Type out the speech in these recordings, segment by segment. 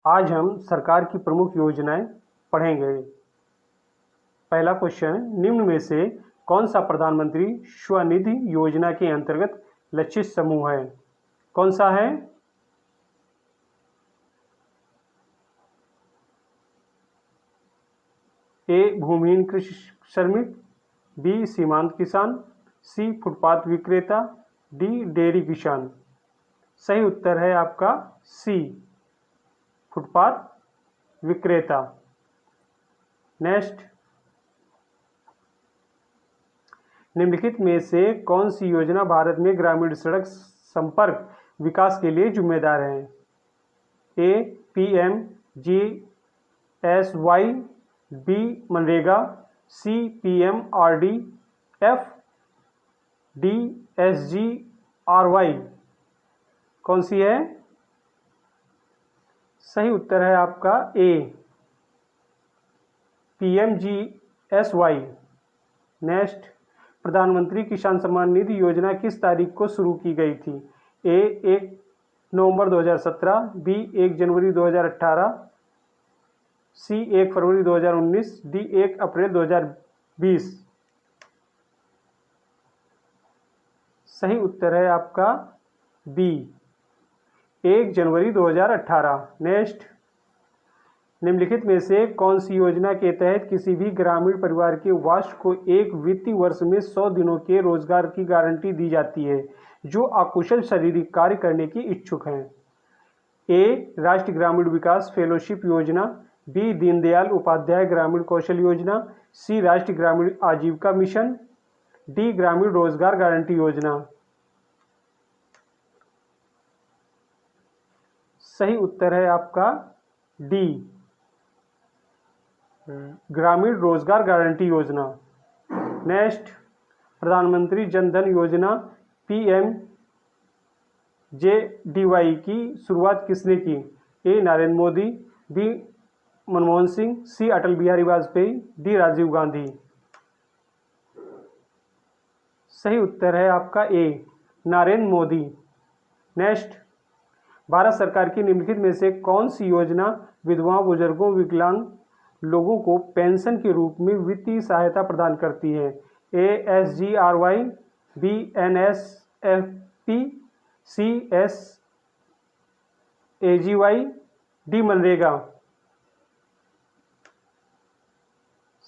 आज हम सरकार की प्रमुख योजनाएं पढ़ेंगे। पहला क्वेश्चन, निम्न में से कौन सा प्रधानमंत्री स्वनिधि योजना के अंतर्गत लक्षित समूह है? कौन सा है? ए भूमिहीन कृषि श्रमिक, बी सीमांत किसान, सी फुटपाथ विक्रेता, डी डेयरी किसान। सही उत्तर है आपका सी, फुटपाथ विक्रेता। नेक्स्ट, निम्नलिखित में से कौन सी योजना भारत में ग्रामीण सड़क संपर्क विकास के लिए जिम्मेदार है? ए PMGSY, बी मनरेगा, सी PMRDF, डी SGRY। कौन सी है? सही उत्तर है आपका ए PMGSY। नेक्स्ट, प्रधानमंत्री किसान सम्मान निधि योजना किस तारीख को शुरू की गई थी? ए 1 नवंबर 2017, बी 1 जनवरी 2018, सी 1 फरवरी 2019, डी 1 अप्रैल 2020। सही उत्तर है आपका बी 1 जनवरी 2018। नेक्स्ट, निम्नलिखित में से कौन सी योजना के तहत किसी भी ग्रामीण परिवार के वार्षिक को एक वित्तीय वर्ष में 100 दिनों के रोजगार की गारंटी दी जाती है जो अकुशल शारीरिक कार्य करने की इच्छुक हैं? ए राष्ट्रीय ग्रामीण विकास फेलोशिप योजना, बी दीनदयाल उपाध्याय ग्रामीण कौशल योजना, सी राष्ट्रीय ग्रामीण आजीविका मिशन, डी ग्रामीण रोजगार गारंटी योजना। सही उत्तर है आपका डी, ग्रामीण रोजगार गारंटी योजना। नेक्स्ट, प्रधानमंत्री जन धन योजना PMJDY की शुरुआत किसने की? ए नरेंद्र मोदी, बी मनमोहन सिंह, सी अटल बिहारी वाजपेयी, डी राजीव गांधी। सही उत्तर है आपका ए नरेंद्र मोदी। नेक्स्ट, भारत सरकार की निम्नलिखित में से कौन सी योजना विधवाओं, बुजुर्गों, विकलांग लोगों को पेंशन के रूप में वित्तीय सहायता प्रदान करती है? A SGRY, B NSFP, C SAGY, D MNREGA.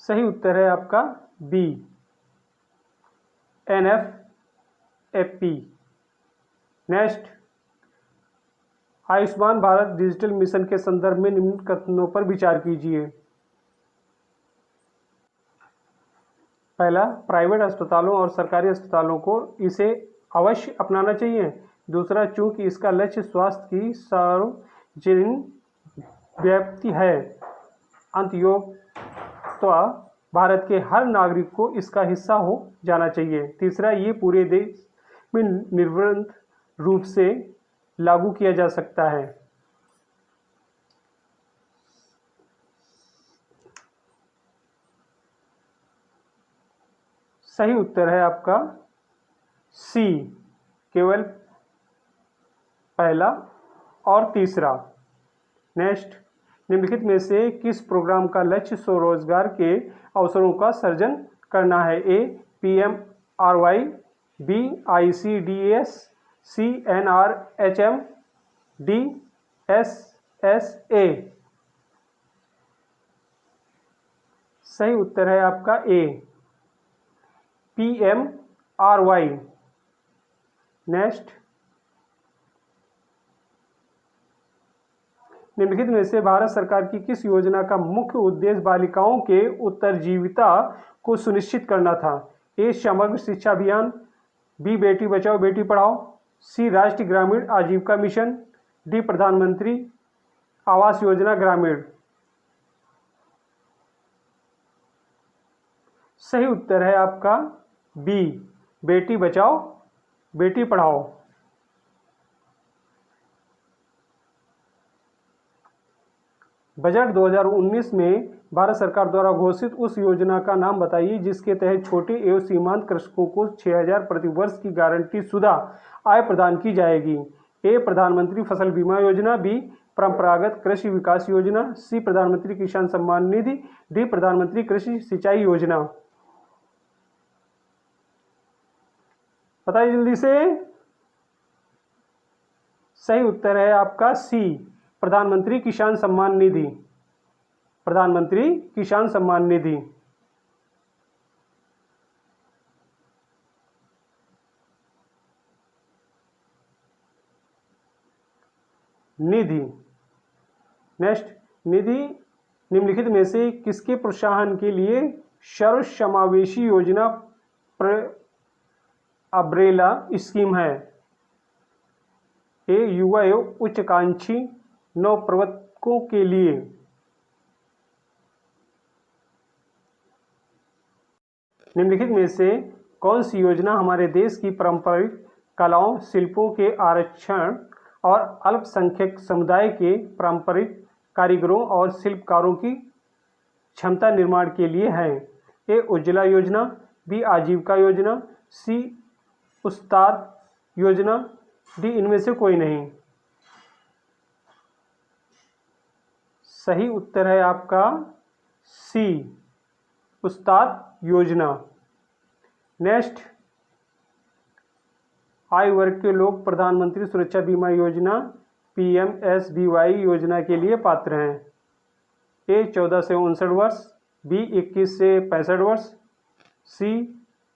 सही उत्तर है आपका B NFFP। Next, Ayushman Bharat digital mission के संदर्भ में निम्न कथनों पर विचार कीजिए। पहला, प्राइवेट अस्पतालों और सरकारी अस्पतालों को इसे अवश्य अपनाना चाहिए। दूसरा, चूंकि इसका लक्ष्य स्वास्थ्य की सार्वजनिक व्याप्ति है, अंततोगत्वा भारत के हर नागरिक को इसका हिस्सा हो जाना चाहिए। तीसरा, ये पूरे देश में निर्विघ्न रूप से लागू किया जा सकता है। सही उत्तर है आपका सी, केवल पहला और तीसरा। नेक्स्ट, निम्नलिखित में से किस प्रोग्राम का लक्ष्य स्वरोजगार के अवसरों का सृजन करना है? ए PMRY, बी ICDS, सी NRHM, डी SSA। सही उत्तर है आपका ए PMRY। नेक्स्ट, निम्नलिखित में से भारत सरकार की किस योजना का मुख्य उद्देश्य बालिकाओं के उत्तरजीविता को सुनिश्चित करना था? ए समग्र शिक्षा अभियान, बी बेटी बचाओ बेटी पढ़ाओ, सी राष्ट्रीय ग्रामीण आजीविका मिशन, डी प्रधानमंत्री आवास योजना ग्रामीण। सही उत्तर है आपका बी, बेटी बचाओ बेटी पढ़ाओ। बजट 2019 में भारत सरकार द्वारा घोषित उस योजना का नाम बताइए जिसके तहत छोटे एवं सीमांत कृषकों को 6,000 प्रति वर्ष की गारंटी शुदा आय प्रदान की जाएगी। ए प्रधानमंत्री फसल बीमा योजना, बी परंपरागत कृषि विकास योजना, सी प्रधानमंत्री किसान सम्मान निधि, डी प्रधानमंत्री कृषि सिंचाई योजना। बताइए जल्दी से। सही उत्तर है आपका सी प्रधानमंत्री किसान सम्मान निधि। प्रधानमंत्री किसान सम्मान निधि। निधि। नेक्स्ट, निधि निम्नलिखित में से किसके प्रोत्साहन के लिए सर्वसमावेशी योजना अब्रेला स्कीम है? ए युवा एवं उच्चाकांक्षी नवप्रवर्तकों के लिए, निम्नलिखित में से कौन सी योजना हमारे देश की पारंपरिक कलाओं, शिल्पों के आरक्षण और अल्पसंख्यक समुदाय के पारंपरिक कारीगरों और शिल्पकारों की क्षमता निर्माण के लिए है? ए उज्ज्वला योजना, बी आजीविका योजना, सी उस्ताद योजना, डी इनमें से कोई नहीं। सही उत्तर है आपका सी उस्ताद योजना। नेक्स्ट, आयु वर्ग के लोग प्रधानमंत्री सुरक्षा बीमा योजना PMSBY योजना के लिए पात्र हैं? ए 14 से 59 वर्ष, बी 21 से 65 वर्ष, सी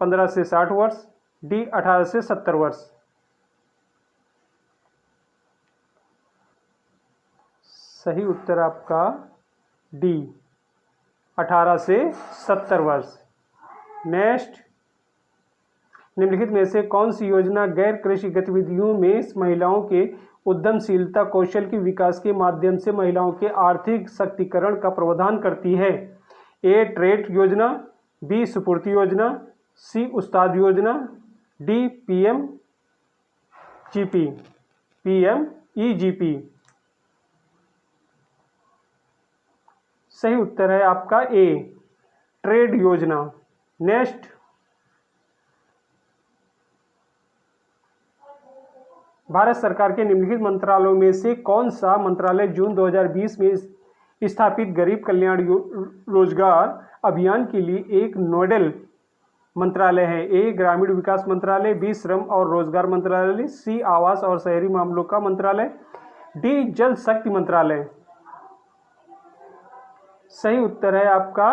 15 से 60 वर्ष, डी 18 से 70 वर्ष। सही उत्तर आपका डी 18 से 70 वर्ष। नेक्स्ट, निम्नलिखित में से कौन सी योजना गैर कृषि गतिविधियों में महिलाओं के उद्यमशीलता कौशल के विकास के माध्यम से महिलाओं के आर्थिक सशक्तिकरण का प्रावधान करती है? ए ट्रेड योजना, बी सुपूर्ति योजना, सी उस्ताद योजना, डी PMEGP। सही उत्तर है आपका ए ट्रेड योजना। नेक्स्ट, भारत सरकार के निम्नलिखित मंत्रालयों में से कौन सा मंत्रालय जून 2020 में स्थापित गरीब कल्याण रोजगार अभियान के लिए एक नोडल मंत्रालय है? ए ग्रामीण विकास मंत्रालय, बी श्रम और रोजगार मंत्रालय, सी आवास और शहरी मामलों का मंत्रालय, डी जल शक्ति मंत्रालय। सही उत्तर है आपका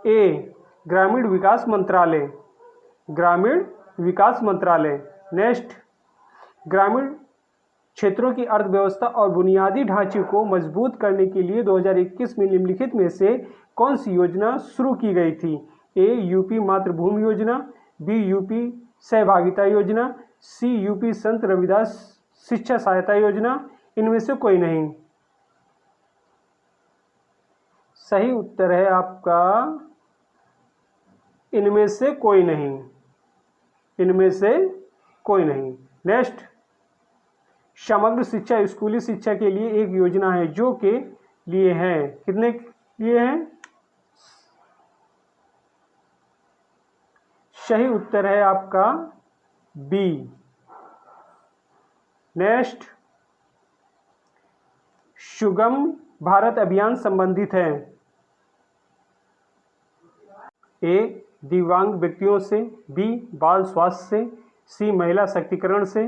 ए ग्रामीण विकास मंत्रालय। ग्रामीण विकास मंत्रालय। नेक्स्ट, ग्रामीण क्षेत्रों की अर्थव्यवस्था और बुनियादी ढांचे को मजबूत करने के लिए 2021 में निम्नलिखित में से कौन सी योजना शुरू की गई थी? ए यूपी मातृभूमि योजना, बी यूपी सहभागिता योजना, सी यूपी संत रविदास शिक्षा सहायता योजना, इनमें से कोई नहीं। सही उत्तर है आपका इनमें से कोई नहीं। इनमें से कोई नहीं। नेक्स्ट, समग्र शिक्षा स्कूली शिक्षा के लिए एक योजना है जो के लिए है, कितने लिए है? सही उत्तर है आपका बी। नेक्स्ट, सुगम भारत अभियान संबंधित है? ए दिव्यांग व्यक्तियों से, बी बाल स्वास्थ्य से, सी महिला शक्तिकरण से,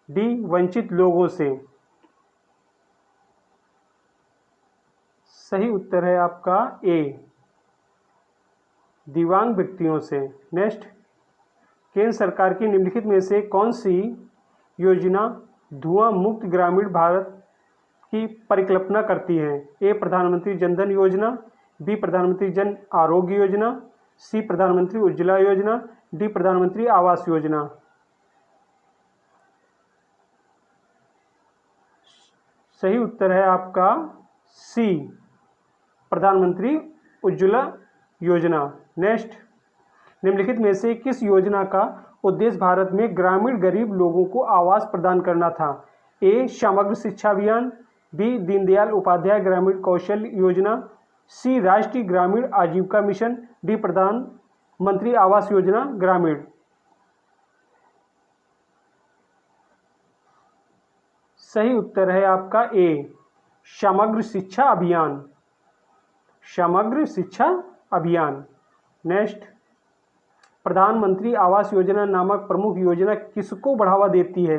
डी वंचित लोगों से। सही उत्तर है आपका ए दिव्यांग व्यक्तियों से। नेक्स्ट, केंद्र सरकार की निम्नलिखित में से कौन सी योजना धुआं मुक्त ग्रामीण भारत की परिकल्पना करती है? ए प्रधानमंत्री जन धन योजना, बी प्रधानमंत्री जन आरोग्य योजना, सी प्रधानमंत्री उज्ज्वला योजना, डी प्रधानमंत्री आवास योजना। सही उत्तर है आपका सी प्रधानमंत्री उज्ज्वला योजना। नेक्स्ट, निम्नलिखित में से किस योजना का उद्देश्य भारत में ग्रामीण गरीब लोगों को आवास प्रदान करना था? ए समग्र शिक्षा अभियान, बी दीनदयाल उपाध्याय ग्रामीण कौशल योजना, सी राष्ट्रीय ग्रामीण आजीविका मिशन, डी प्रधानमंत्री आवास योजना ग्रामीण। सही उत्तर है आपका ए समग्र शिक्षा अभियान, समग्र शिक्षा अभियान। नेक्स्ट, प्रधानमंत्री आवास योजना नामक प्रमुख योजना किसको बढ़ावा देती है?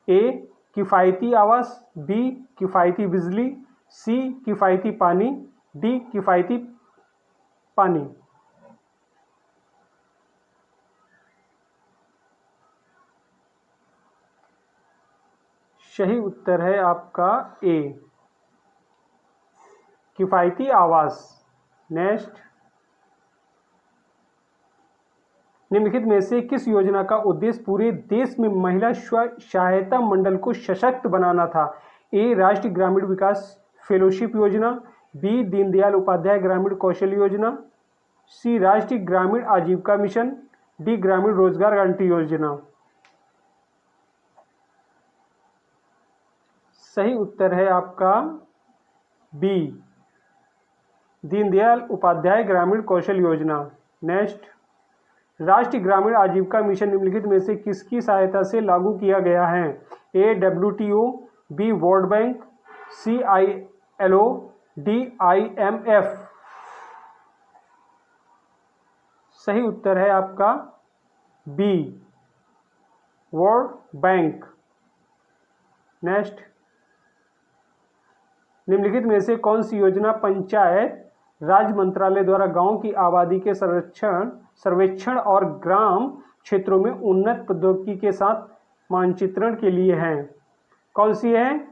ए किफ़ायती आवास, बी किफ़ायती बिजली, सी किफ़ायती पानी, डी किफ़ायती पानी। सही उत्तर है आपका ए किफ़ायती आवास। नेक्स्ट, निम्नलिखित में से किस योजना का उद्देश्य पूरे देश में महिला स्व सहायता मंडल को सशक्त बनाना था? ए राष्ट्रीय ग्रामीण विकास फेलोशिप योजना, बी दीनदयाल उपाध्याय ग्रामीण कौशल योजना, सी राष्ट्रीय ग्रामीण आजीविका मिशन, डी ग्रामीण रोजगार गारंटी योजना। सही उत्तर है आपका बी दीनदयाल उपाध्याय ग्रामीण कौशल योजना। नेक्स्ट, राष्ट्रीय ग्रामीण आजीविका मिशन निम्नलिखित में से किसकी सहायता से लागू किया गया है? ए WTO, बी वर्ल्ड बैंक, सी ILO, डी IMF। सही उत्तर है आपका बी वर्ल्ड बैंक। नेक्स्ट, निम्नलिखित में से कौन सी योजना पंचायत राज मंत्रालय द्वारा गांव की आबादी के सर्वेक्षण और ग्राम क्षेत्रों में उन्नत प्रौद्योगिकी के साथ मानचित्रण के लिए है? कौन सी है?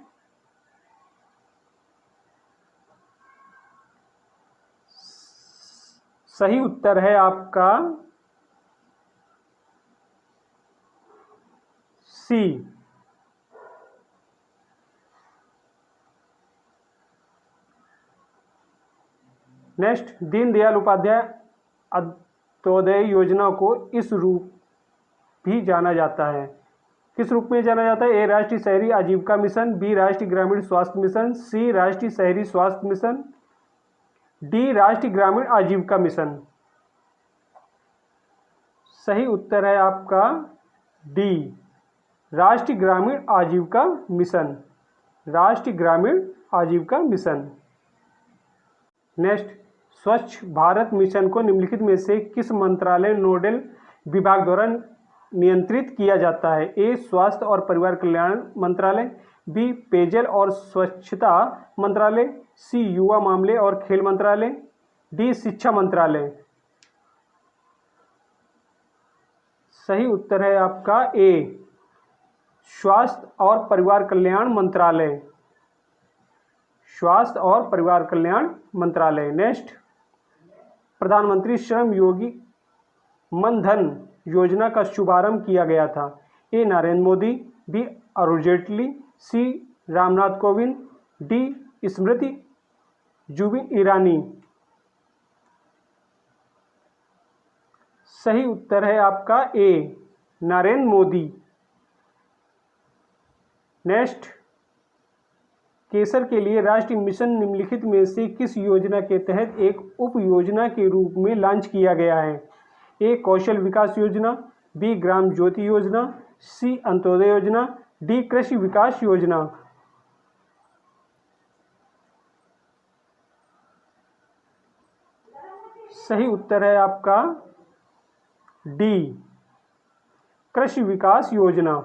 सही उत्तर है आपका सी नेक्स्ट, दीनदयाल उपाध्याय अंत्योदय योजना को इस रूप भी जाना जाता है। किस रूप में जाना जाता है? ए राष्ट्रीय शहरी आजीविका मिशन, बी राष्ट्रीय ग्रामीण स्वास्थ्य मिशन, सी राष्ट्रीय शहरी स्वास्थ्य मिशन, डी राष्ट्रीय ग्रामीण आजीविका मिशन। सही उत्तर है आपका डी राष्ट्रीय ग्रामीण आजीविका मिशन, राष्ट्रीय ग्रामीण आजीविका मिशन। नेक्स्ट, स्वच्छ भारत मिशन को निम्नलिखित में से किस मंत्रालय नोडल विभाग द्वारा नियंत्रित किया जाता है? ए स्वास्थ्य और परिवार कल्याण मंत्रालय, बी पेयजल और स्वच्छता मंत्रालय, सी युवा मामले और खेल मंत्रालय, डी शिक्षा मंत्रालय। सही उत्तर है आपका ए स्वास्थ्य और परिवार कल्याण मंत्रालय, स्वास्थ्य और परिवार कल्याण मंत्रालय। नेक्स्ट, प्रधानमंत्री श्रम योगी मनधन योजना का शुभारंभ किया गया था? ए नरेंद्र मोदी, बी अरुण जेटली, सी रामनाथ कोविंद, डी स्मृति जुबिन ईरानी। सही उत्तर है आपका ए नरेंद्र मोदी। नेक्स्ट, केसर के लिए राष्ट्रीय मिशन निम्नलिखित में से किस योजना के तहत एक उप योजना के रूप में लॉन्च किया गया है? ए कौशल विकास योजना, बी ग्राम ज्योति योजना, सी अंत्योदय योजना, डी कृषि विकास योजना। सही उत्तर है आपका डी कृषि विकास योजना।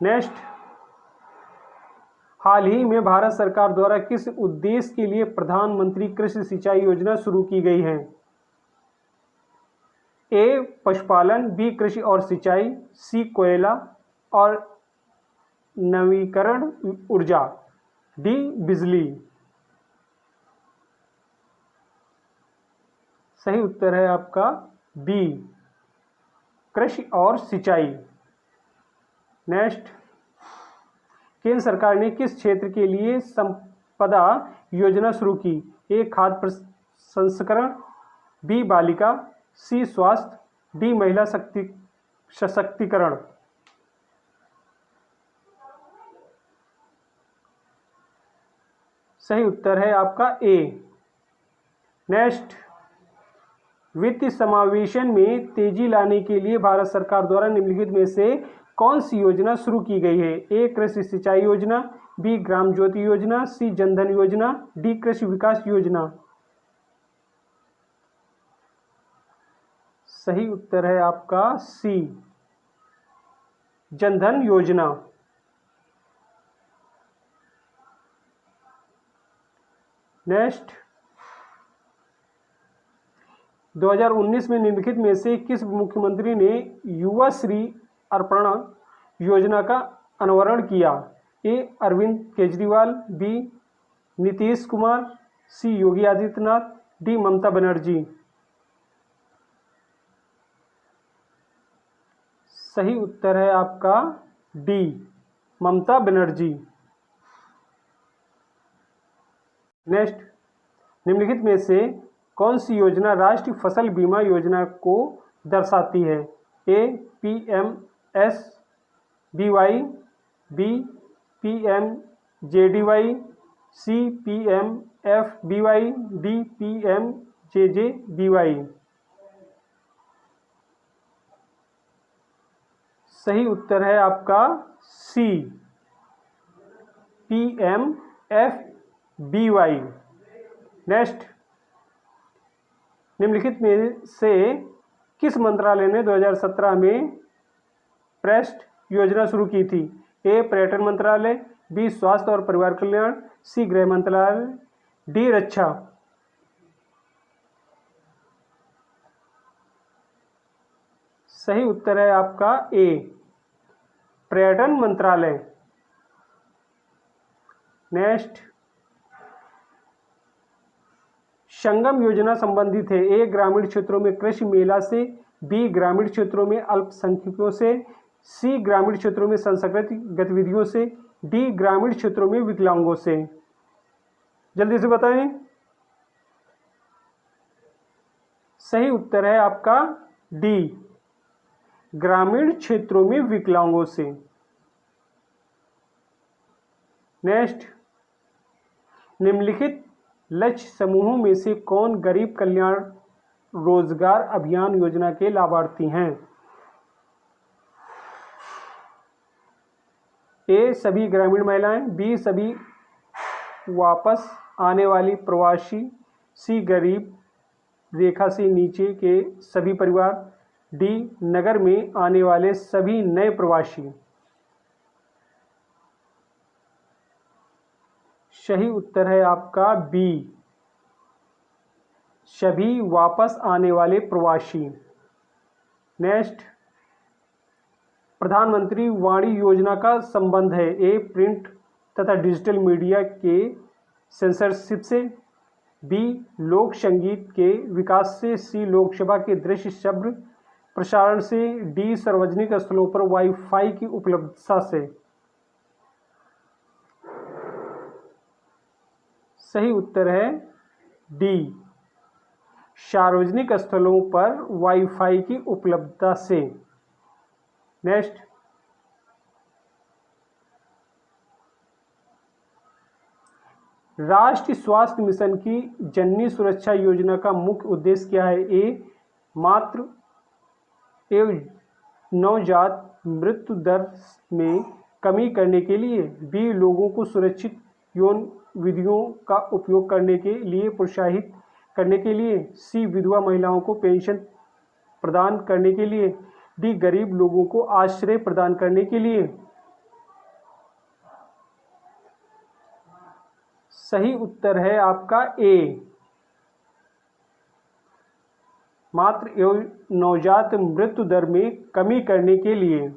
नेक्स्ट, हाल ही में भारत सरकार द्वारा किस उद्देश्य के लिए प्रधानमंत्री कृषि सिंचाई योजना शुरू की गई है? ए पशुपालन, बी कृषि और सिंचाई, सी कोयला और नवीकरण ऊर्जा, डी बिजली। सही उत्तर है आपका बी कृषि और सिंचाई। नेक्स्ट, केंद्र सरकार ने किस क्षेत्र के लिए संपदा योजना शुरू की? ए खाद्य प्रसंस्करण, बी बालिका, सी स्वास्थ्य, डी महिला सशक्तिकरण। सही उत्तर है आपका ए। नेक्स्ट, वित्तीय समावेशन में तेजी लाने के लिए भारत सरकार द्वारा निम्नलिखित में से कौन सी योजना शुरू की गई है? ए कृषि सिंचाई योजना, बी ग्राम ज्योति योजना, सी जनधन योजना, डी कृषि विकास योजना। सही उत्तर है आपका सी जनधन योजना। नेक्स्ट, 2019 में निम्नलिखित में से किस मुख्यमंत्री ने युवा श्री अर्पण योजना का अनावरण किया? ए अरविंद केजरीवाल, बी नीतीश कुमार, सी योगी आदित्यनाथ, डी ममता बनर्जी। सही उत्तर है आपका डी ममता बनर्जी। नेक्स्ट, निम्नलिखित में से कौन सी योजना राष्ट्रीय फसल बीमा योजना को दर्शाती है? ए PMSBY, बी PMJDY, सी PMFBY, डी PMJJBY। सही उत्तर है आपका सी PMFBY। नेक्स्ट, निम्नलिखित में से किस मंत्रालय ने 2017 में प्रेस्ट योजना शुरू की थी? ए पर्यटन मंत्रालय, बी स्वास्थ्य और परिवार कल्याण, सी गृह मंत्रालय, डी रक्षा। सही उत्तर है आपका ए पर्यटन मंत्रालय। नेक्स्ट, संगम योजना संबंधित है। ए ग्रामीण क्षेत्रों में कृषि मेला से, बी ग्रामीण क्षेत्रों में अल्पसंख्यकों से, सी ग्रामीण क्षेत्रों में सांस्कृतिक गतिविधियों से, डी ग्रामीण क्षेत्रों में विकलांगों से। जल्दी से बताएं। सही उत्तर है आपका डी ग्रामीण क्षेत्रों में विकलांगों से। नेक्स्ट, निम्नलिखित लक्ष्य समूहों में से कौन गरीब कल्याण रोजगार अभियान योजना के लाभार्थी हैं? ए सभी ग्रामीण महिलाएं, बी सभी वापस आने वाली प्रवासी, सी गरीब रेखा से नीचे के सभी परिवार, डी नगर में आने वाले सभी नए प्रवासी। सही उत्तर है आपका बी सभी वापस आने वाले प्रवासी। नेक्स्ट, प्रधानमंत्री वाणी योजना का संबंध है। ए प्रिंट तथा डिजिटल मीडिया के सेंसरशिप से, बी लोक संगीत के विकास से, सी लोकसभा के दृश्य श्रव्य प्रसारण से, डी सार्वजनिक स्थलों पर वाईफाई की उपलब्धता से। सही उत्तर है डी सार्वजनिक स्थलों पर वाईफाई की उपलब्धता से। नेक्स्ट, राष्ट्रीय स्वास्थ्य मिशन की जननी सुरक्षा योजना का मुख्य उद्देश्य क्या है? ए मातृ एवं नवजात मृत्यु दर में कमी करने के लिए, बी लोगों को सुरक्षित यौन विधियों का उपयोग करने के लिए प्रोत्साहित करने के लिए, सी विधवा महिलाओं को पेंशन प्रदान करने के लिए, डी गरीब लोगों को आश्रय प्रदान करने के लिए। सही उत्तर है आपका ए मातृ एवं नवजात मृत्यु दर में कमी करने के लिए।